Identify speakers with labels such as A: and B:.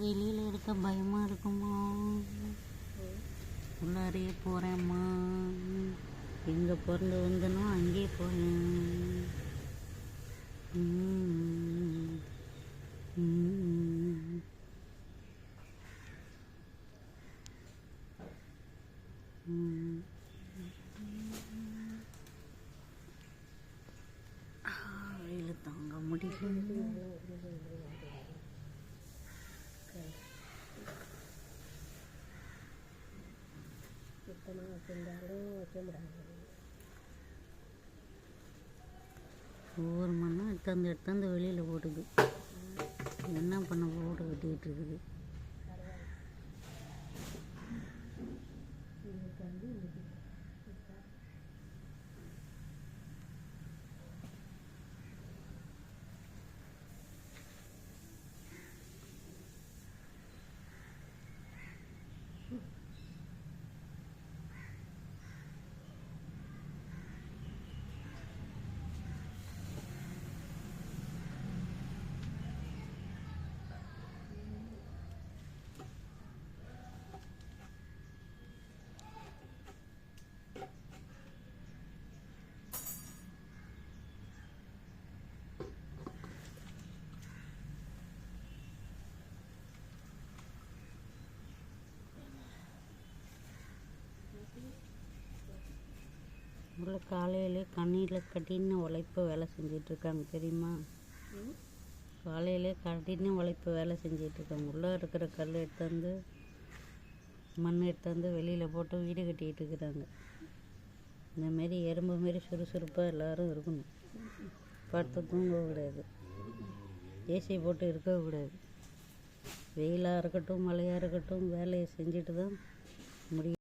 A: வெளியில் இருக்க பயமாக இருக்குமா? உள்ளாரையே போகிறேம்மா. எங்கே பிறந்து வந்தனோ அங்கேயே போகிறேன். வெயில் தாங்க முடியல. ஒவ்வொரு மண்ணும் எடுத்தாந்து வெளியில் போட்டுது. என்ன பண்ண போட்டு கட்டிக்கிட்டு இருக்குது. உள்ள காலையிலே கண்ணியில் கட்டின உழைப்பு வேலை செஞ்சிட்ருக்காங்க தெரியுமா? காலையிலே கட்டின உழைப்பு வேலை செஞ்சிட்ருக்காங்க. உள்ளே இருக்கிற கல் எடுத்தாந்து மண் எடுத்தாந்து வெளியில் போட்டு வீடு கட்டிகிட்டு இருக்கிறாங்க. இந்தமாரி எறும்பு மாரி சுறுசுறுப்பாக எல்லோரும் இருக்கணும். படுத்து தூங்கக்கூடாது. ஏசி போட்டு இருக்கக்கூடாது. வெயிலாக இருக்கட்டும் மழையாக இருக்கட்டும் வேலையை செஞ்சுட்டு தான் முடியும்.